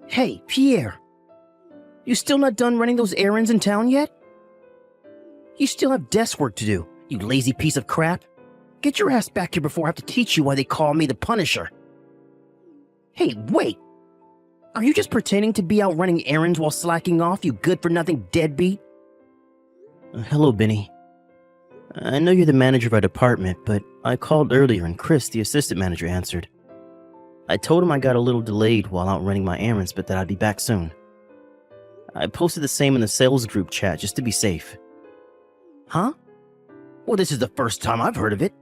Hey, Pierre. You still not done running those errands in town yet? You still have desk work to do, you lazy piece of crap. Get your ass back here before I have to teach you why they call me the Punisher. Hey, wait! Are you just pretending to be out running errands while slacking off, you good-for-nothing deadbeat? Hello, Benny. I know you're the manager of our department, but I called earlier and Chris, the assistant manager, answered. I told him I got a little delayed while out running my errands, but that I'd be back soon. I posted the same in the sales group chat just to be safe. Huh? Well, this is the first time I've heard of it.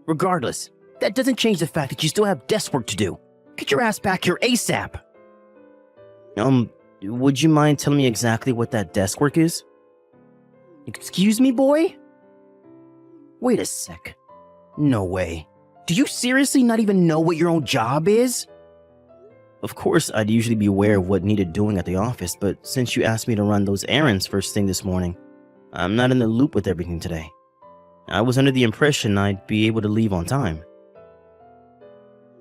Regardless, that doesn't change the fact that you still have desk work to do. Get your ass back here ASAP. Would you mind telling me exactly what that desk work is? Excuse me, boy? Wait a sec. No way. Do you seriously not even know what your own job is? Of course, I'd usually be aware of what needed doing at the office, but since you asked me to run those errands first thing this morning, I'm not in the loop with everything today. I was under the impression I'd be able to leave on time.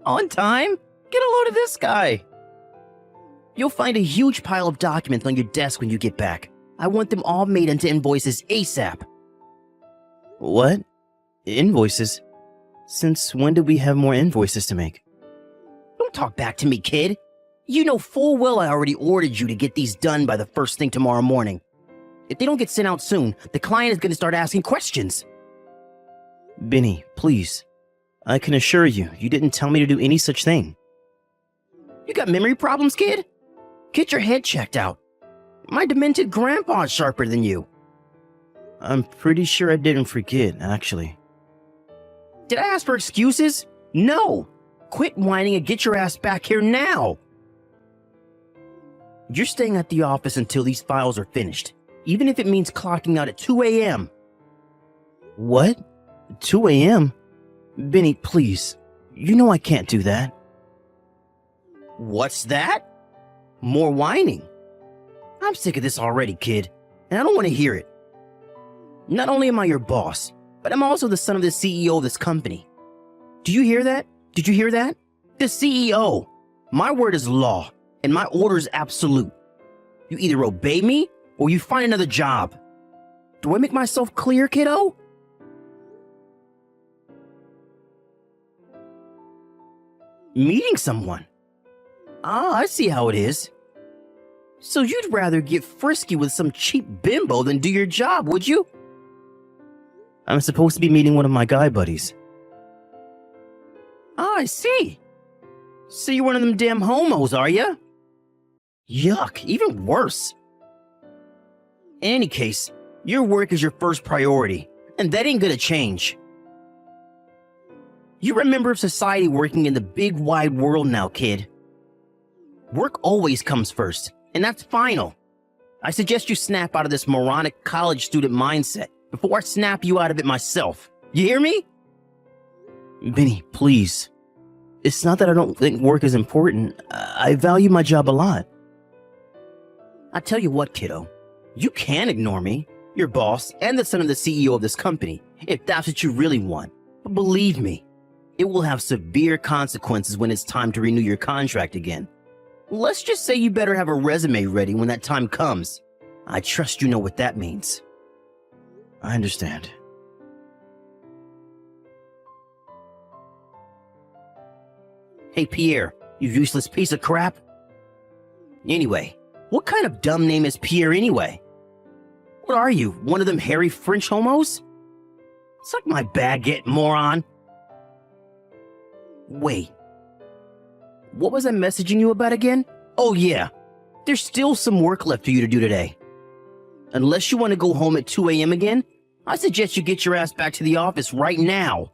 On time? Get a load of this guy. You'll find a huge pile of documents on your desk when you get back. I want them all made into invoices ASAP. What? Invoices? Since when did we have more invoices to make? Don't talk back to me, kid. You know full well I already ordered you to get these done by the first thing tomorrow morning. If they don't get sent out soon, the client is going to start asking questions. Benny, please. I can assure you, you didn't tell me to do any such thing. You got memory problems, kid? Get your head checked out. My demented grandpa's sharper than you. I'm pretty sure I didn't forget, actually. Did I ask for excuses? No! Quit whining and get your ass back here now! You're staying at the office until these files are finished, even if it means clocking out at 2 a.m. What? 2 a.m.? Benny, please. You know I can't do that. What's that? More whining. I'm sick of this already, kid, and I don't want to hear it. Not only am I your boss, but I'm also the son of the CEO of this company. Do you hear that? Did you hear that? The CEO. My word is law, and my order is absolute. You either obey me, or you find another job. Do I make myself clear, kiddo? Meeting someone. Ah, I see how it is. So you'd rather get frisky with some cheap bimbo than do your job, would you? I'm supposed to be meeting one of my guy buddies. Ah, I see. So you're one of them damn homos, are ya? Yuck, even worse. In any case, your work is your first priority, and that ain't gonna change. You're a member of society working in the big wide world now, kid. Work always comes first, and that's final. I suggest you snap out of this moronic college student mindset before I snap you out of it myself. You hear me? Benny, please. It's not that I don't think work is important. I value my job a lot. I tell you what, kiddo. You can ignore me, your boss, and the son of the CEO of this company, if that's what you really want. But believe me, it will have severe consequences when it's time to renew your contract again. Let's just say you better have a resume ready when that time comes. I trust you know what that means. I understand. Hey, Pierre, you useless piece of crap. Anyway, what kind of dumb name is Pierre anyway? What are you, one of them hairy French homos? Suck my baguette, moron. Wait. What was I messaging you about again? Oh yeah, there's still some work left for you to do today. Unless you want to go home at 2 a.m. again, I suggest you get your ass back to the office right now.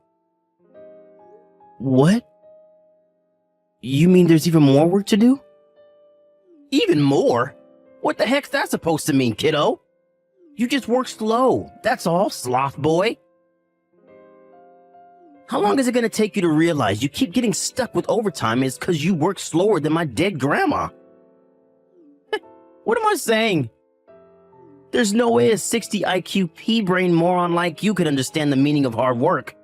What? You mean there's even more work to do? Even more? What the heck's that supposed to mean, kiddo? You just work slow, that's all, sloth boy. How long is it going to take you to realize you keep getting stuck with overtime is because you work slower than my dead grandma? What am I saying? There's no way a 60 IQ pea-brain moron like you could understand the meaning of hard work.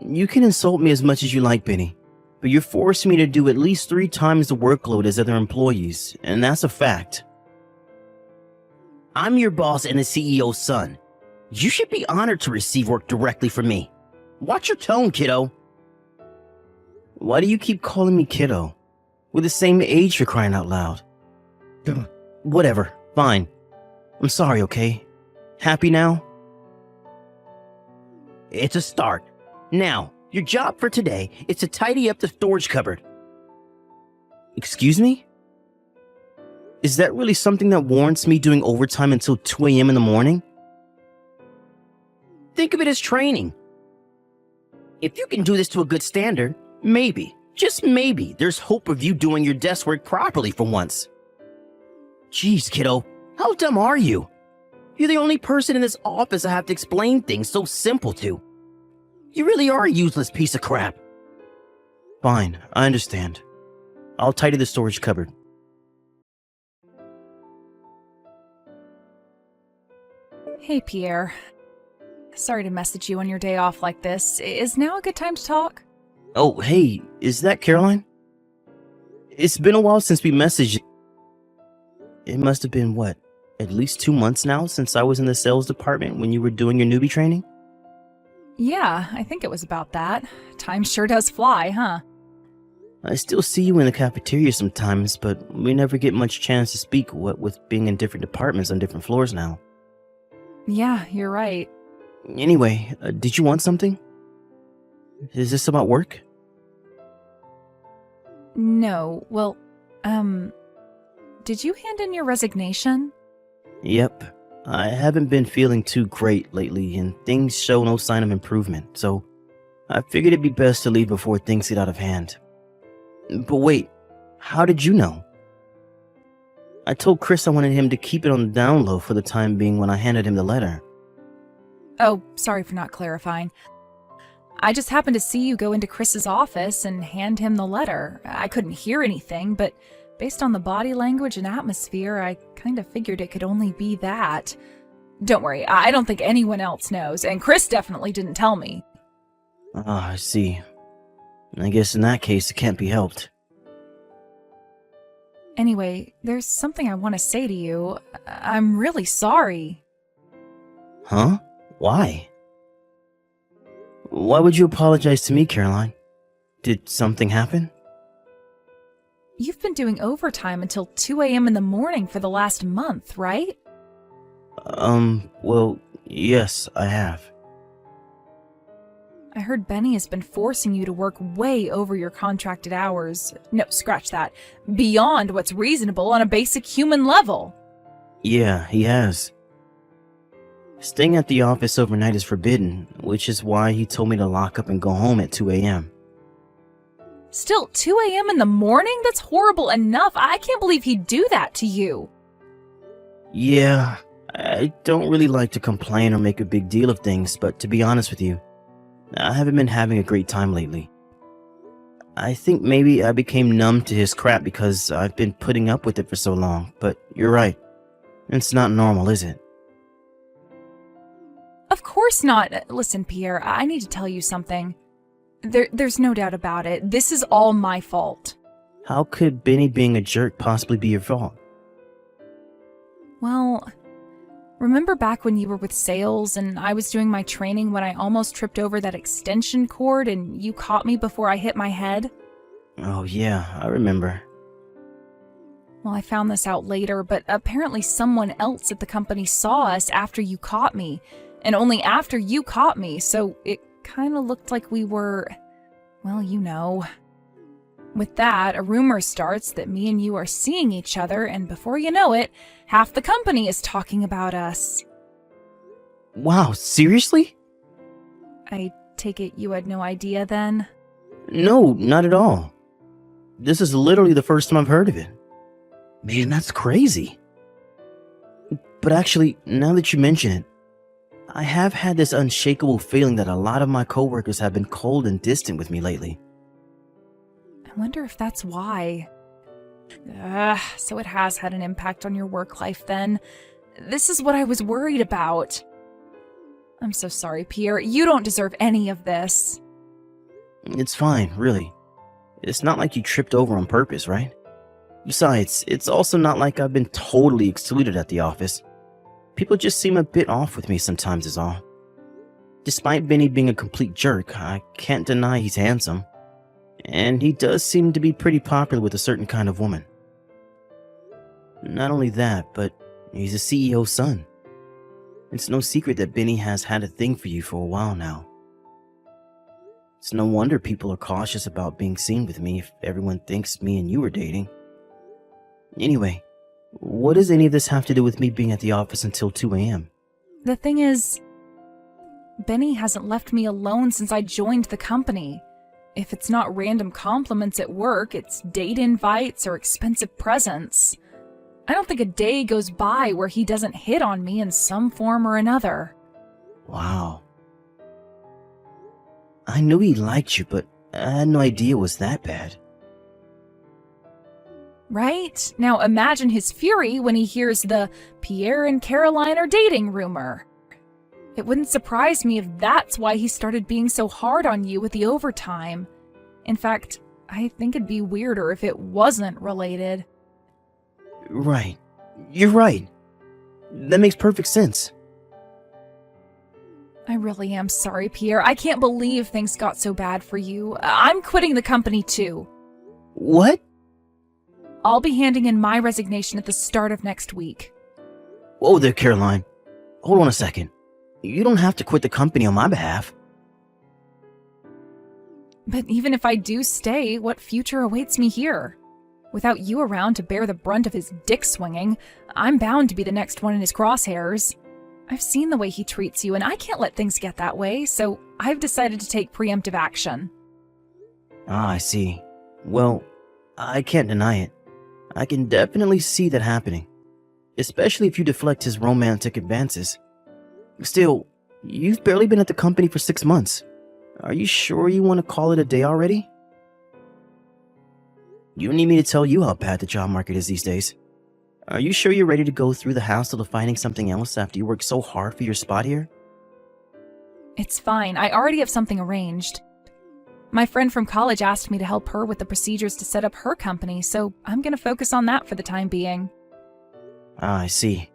You can insult me as much as you like, Benny, but you're forcing me to do at least 3 times the workload as other employees, and that's a fact. I'm your boss and the CEO's son. You should be honored to receive work directly from me. Watch your tone, kiddo. Why do you keep calling me kiddo? We're the same age, for crying out loud. Whatever, fine. I'm sorry, okay? Happy now? It's a start. Now, your job for today is to tidy up the storage cupboard. Excuse me? Is that really something that warrants me doing overtime until 2 a.m. in the morning? Think of it as training. If you can do this to a good standard, maybe, just maybe, there's hope of you doing your desk work properly for once. Jeez, kiddo, how dumb are you? You're the only person in this office I have to explain things so simple to. You really are a useless piece of crap. Fine, I understand. I'll tidy the storage cupboard. Hey, Pierre. Sorry to message you on your day off like this. Is now a good time to talk? Oh, hey, is that Caroline? It's been a while since we messaged. It must have been, what, at least 2 months now since I was in the sales department when you were doing your newbie training? Yeah, I think it was about that. Time sure does fly, huh? I still see you in the cafeteria sometimes, but we never get much chance to speak, what with being in different departments on different floors now. Yeah, you're right. Anyway, did you want something? Is this about work? No, well, did you hand in your resignation? Yep. I haven't been feeling too great lately, and things show no sign of improvement, so I figured it'd be best to leave before things get out of hand. But wait, how did you know? I told Chris I wanted him to keep it on the down low for the time being when I handed him the letter. Oh, sorry for not clarifying. I just happened to see you go into Chris's office and hand him the letter. I couldn't hear anything, but based on the body language and atmosphere, I kind of figured it could only be that. Don't worry, I don't think anyone else knows, and Chris definitely didn't tell me. Ah, I see. I guess in that case, it can't be helped. Anyway, there's something I want to say to you. I'm really sorry. Huh? Why? Why would you apologize to me, Caroline? Did something happen? You've been doing overtime until 2 a.m. in the morning for the last month, right? Well, yes, I have. I heard Benny has been forcing you to work way over your contracted hours. No, scratch that. Beyond what's reasonable on a basic human level. Yeah, he has. Staying at the office overnight is forbidden, which is why he told me to lock up and go home at 2 a.m. Still, 2 a.m. in the morning? That's horrible enough. I can't believe he'd do that to you. Yeah, I don't really like to complain or make a big deal of things, but to be honest with you, I haven't been having a great time lately. I think maybe I became numb to his crap because I've been putting up with it for so long, but you're right. It's not normal, is it? Of course not. Listen, Pierre, I need to tell you something. There's no doubt about it. This is all my fault. How could Benny being a jerk possibly be your fault? Well, remember back when you were with sales and I was doing my training when I almost tripped over that extension cord and you caught me before I hit my head? Oh yeah, I remember. Well, I found this out later, but apparently someone else at the company saw us after you caught me, and only after you caught me, so it kind of looked like we were, well, you know. With that, a rumor starts that me and you are seeing each other, and before you know it, half the company is talking about us. Wow, seriously? I take it you had no idea then? No, not at all. This is literally the first time I've heard of it. Man, that's crazy. But actually, now that you mention it, I have had this unshakable feeling that a lot of my coworkers have been cold and distant with me lately. I wonder if that's why. So it has had an impact on your work life then. This is what I was worried about. I'm so sorry, Pierre. You don't deserve any of this. It's fine, really. It's not like you tripped over on purpose, right? Besides, it's also not like I've been totally excluded at the office. People just seem a bit off with me sometimes is all. Despite Benny being a complete jerk, I can't deny he's handsome. And he does seem to be pretty popular with a certain kind of woman. Not only that, but he's a CEO's son. It's no secret that Benny has had a thing for you for a while now. It's no wonder people are cautious about being seen with me if everyone thinks me and you are dating. Anyway, what does any of this have to do with me being at the office until 2 a.m.? The thing is, Benny hasn't left me alone since I joined the company. If it's not random compliments at work, it's date invites or expensive presents. I don't think a day goes by where he doesn't hit on me in some form or another. Wow. I knew he liked you, but I had no idea it was that bad. Right? Now imagine his fury when he hears the Pierre and Caroline are dating rumor. It wouldn't surprise me if that's why he started being so hard on you with the overtime. In fact, I think it'd be weirder if it wasn't related. Right. You're right. That makes perfect sense. I really am sorry, Pierre. I can't believe things got so bad for you. I'm quitting the company too. What? I'll be handing in my resignation at the start of next week. Whoa there, Caroline. Hold on a second. You don't have to quit the company on my behalf. But even if I do stay, what future awaits me here? Without you around to bear the brunt of his dick swinging, I'm bound to be the next one in his crosshairs. I've seen the way he treats you, and I can't let things get that way, so I've decided to take preemptive action. Ah, I see. Well, I can't deny it. I can definitely see that happening. Especially if you deflect his romantic advances. Still, you've barely been at the company for 6 months. Are you sure you want to call it a day already? You don't need me to tell you how bad the job market is these days. Are you sure you're ready to go through the hassle of finding something else after you worked so hard for your spot here? It's fine. I already have something arranged. My friend from college asked me to help her with the procedures to set up her company, so I'm going to focus on that for the time being. Ah, I see.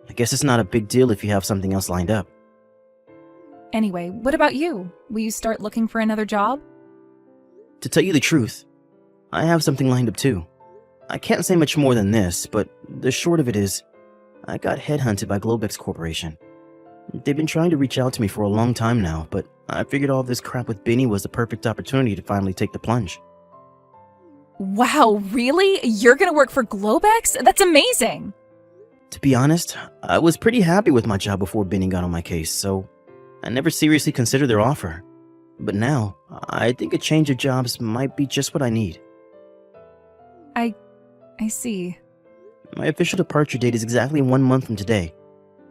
I guess it's not a big deal if you have something else lined up. Anyway, what about you? Will you start looking for another job? To tell you the truth, I have something lined up too. I can't say much more than this, but the short of it is, I got headhunted by Globex Corporation. They've been trying to reach out to me for a long time now, but I figured all this crap with Benny was the perfect opportunity to finally take the plunge. Wow, really? You're gonna work for Globex? That's amazing! To be honest, I was pretty happy with my job before Benny got on my case, so I never seriously considered their offer. But now, I think a change of jobs might be just what I need. I see. My official departure date is exactly 1 month from today,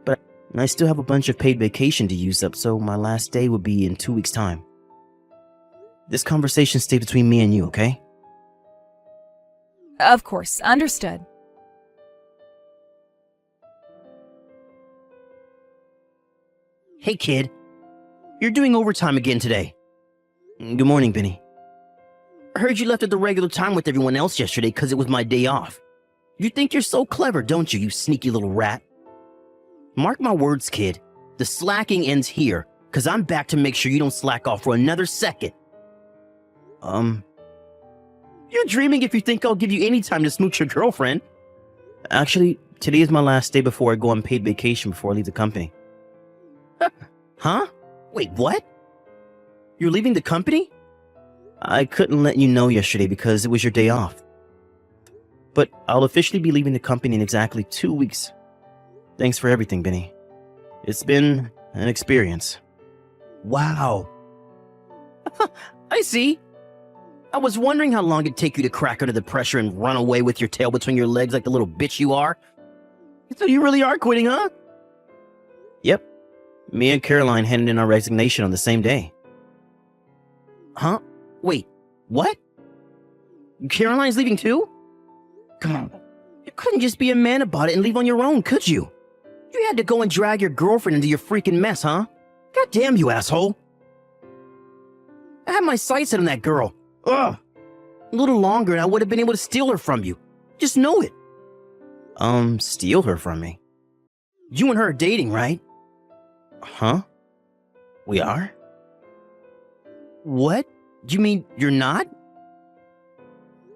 but I still have a bunch of paid vacation to use up, so my last day would be in 2 weeks' time. This conversation stays between me and you, okay? Of course, understood. Hey kid, you're doing overtime again today. Good morning, Benny. I heard you left at the regular time with everyone else yesterday because it was my day off. You think you're so clever, don't you, you sneaky little rat? Mark my words, kid. The slacking ends here, because I'm back to make sure you don't slack off for another second. You're dreaming if you think I'll give you any time to smooch your girlfriend. Actually, today is my last day before I go on paid vacation before I leave the company. Huh? Wait, what? You're leaving the company? I couldn't let you know yesterday because it was your day off. But I'll officially be leaving the company in exactly 2 weeks. Thanks for everything, Benny. It's been an experience. Wow. I see. I was wondering how long it'd take you to crack under the pressure and run away with your tail between your legs like the little bitch you are. So you really are quitting, huh? Yep. Me and Caroline handed in our resignation on the same day. Huh? Wait, what? Caroline's leaving too? Come on. You couldn't just be a man about it and leave on your own, could you? You had to go and drag your girlfriend into your freaking mess, huh? God damn you, asshole. I had my sights set on that girl. Ugh. A little longer and I would have been able to steal her from you. Just know it. Steal her from me? You and her are dating, right? Huh? We are? What? You mean you're not?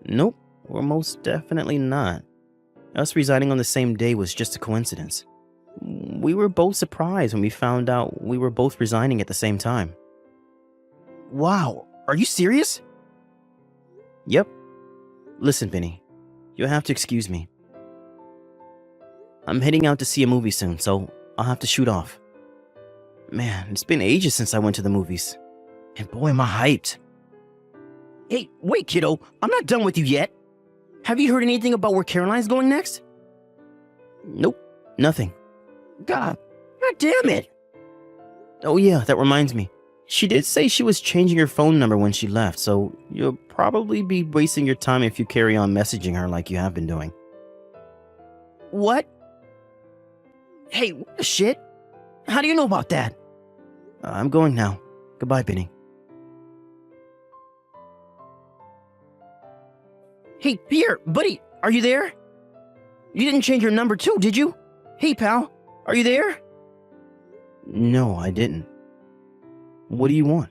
Nope, we're most definitely not. Us resigning on the same day was just a coincidence. We were both surprised when we found out we were both resigning at the same time. Wow, are you serious? Yep. Listen, Vinny, you'll have to excuse me. I'm heading out to see a movie soon, so I'll have to shoot off. Man, it's been ages since I went to the movies. And boy, am I hyped. Hey, wait, kiddo, I'm not done with you yet. Have you heard anything about where Caroline's going next? Nope, nothing. God damn it. Oh yeah, that reminds me. She did say she was changing her phone number when she left, so you'll probably be wasting your time if you carry on messaging her like you have been doing. What? Hey, what the shit? How do you know about that? I'm going now. Goodbye, Benny. Hey, Pierre, buddy, are you there? You didn't change your number too, did you? Hey, pal, are you there? No, I didn't. What do you want?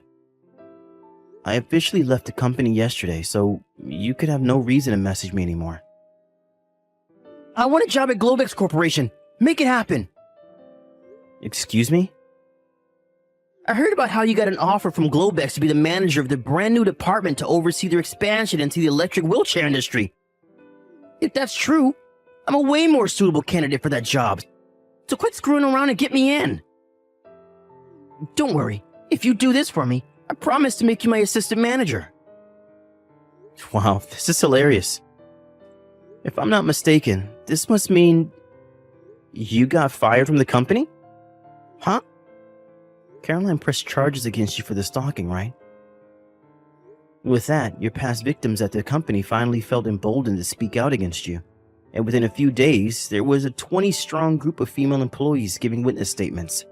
I officially left the company yesterday, so you could have no reason to message me anymore. I want a job at Globex Corporation. Make it happen. Excuse me? I heard about how you got an offer from Globex to be the manager of the brand new department to oversee their expansion into the electric wheelchair industry. If that's true, I'm a way more suitable candidate for that job. So quit screwing around and get me in. Don't worry. If you do this for me, I promise to make you my assistant manager. Wow, this is hilarious. If I'm not mistaken, this must mean you got fired from the company? Huh? Caroline pressed charges against you for the stalking, right? With that, your past victims at the company finally felt emboldened to speak out against you. And within a few days, there was a 20-strong group of female employees giving witness statements.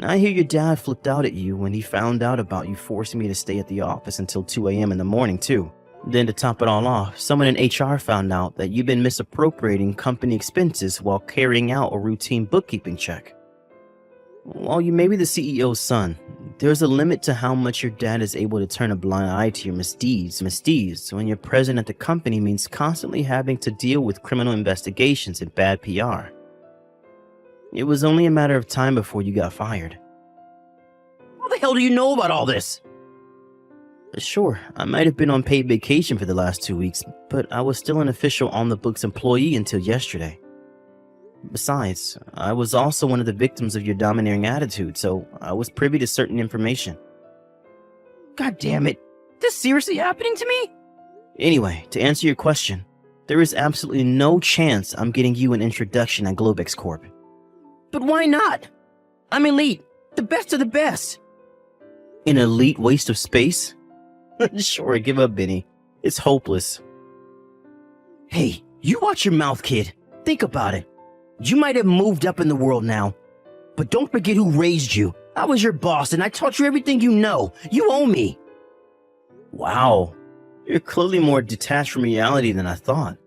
I hear your dad flipped out at you when he found out about you forcing me to stay at the office until 2 a.m. in the morning, too. Then to top it all off, someone in HR found out that you've been misappropriating company expenses while carrying out a routine bookkeeping check. While you may be the CEO's son, there's a limit to how much your dad is able to turn a blind eye to your misdeeds when your presence at the company means constantly having to deal with criminal investigations and bad PR. It was only a matter of time before you got fired. How the hell do you know about all this? Sure, I might have been on paid vacation for the last 2 weeks, but I was still an official on-the-books employee until yesterday. Besides, I was also one of the victims of your domineering attitude, so I was privy to certain information. God damn it, this seriously happening to me? Anyway, to answer your question, there is absolutely no chance I'm getting you an introduction at Globex Corp. But why not? I'm elite, the best of the best. An elite waste of space? Sure, give up, Benny. It's hopeless. Hey, you watch your mouth, kid. Think about it. You might have moved up in the world now, but don't forget who raised you. I was your boss and I taught you everything you know. You owe me. Wow, you're clearly more detached from reality than I thought.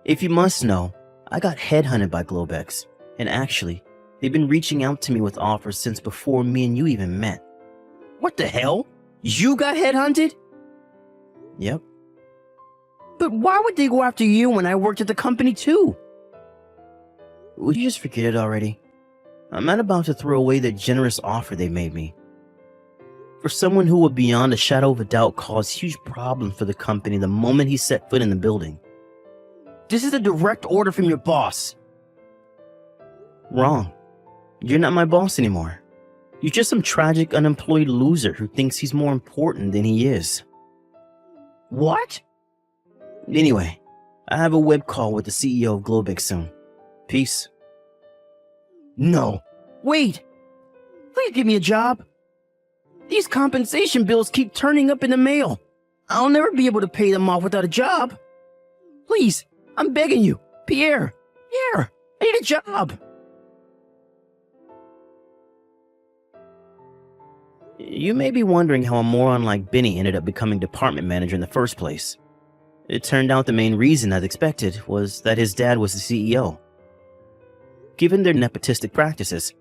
If you must know, I got headhunted by Globex, and actually, they've been reaching out to me with offers since before me and you even met. What the hell? You got headhunted? Yep. But why would they go after you when I worked at the company too? Would you just forget it already? I'm not about to throw away the generous offer they made me. For someone who would beyond a shadow of a doubt cause huge problems for the company the moment he set foot in the building. This is a direct order from your boss. Wrong. You're not my boss anymore. You're just some tragic unemployed loser who thinks he's more important than he is. What? Anyway, I have a web call with the CEO of Globex soon. Peace. No. Wait. Please give me a job. These compensation bills keep turning up in the mail. I'll never be able to pay them off without a job. Please, I'm begging you. Pierre, I need a job. You may be wondering how a moron like Benny ended up becoming department manager in the first place. It turned out the main reason, as expected, was that his dad was the CEO. Given their nepotistic practices,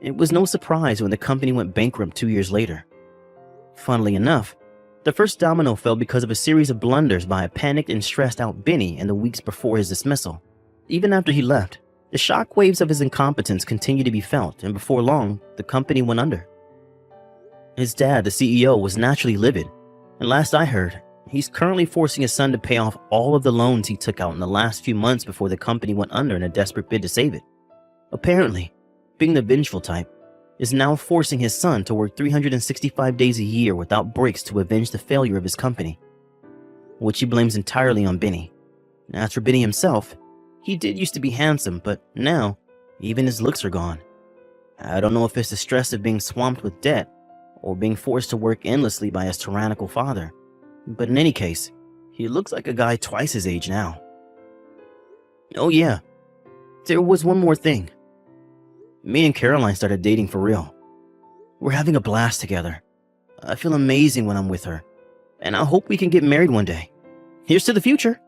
it was no surprise when the company went bankrupt 2 years later. Funnily enough, the first domino fell because of a series of blunders by a panicked and stressed out Benny in the weeks before his dismissal. Even after he left, the shockwaves of his incompetence continued to be felt, and before long, the company went under. His dad, the CEO, was naturally livid, and last I heard, he's currently forcing his son to pay off all of the loans he took out in the last few months before the company went under in a desperate bid to save it. Apparently, being the vengeful type, is now forcing his son to work 365 days a year without breaks to avenge the failure of his company, which he blames entirely on Benny. As for Benny himself, he did used to be handsome, but now, even his looks are gone. I don't know if it's the stress of being swamped with debt, or being forced to work endlessly by his tyrannical father, but in any case, he looks like a guy twice his age now. Oh yeah, there was one more thing. Me and Caroline started dating for real. We're having a blast together. I feel amazing when I'm with her, and I hope we can get married one day. Here's to the future.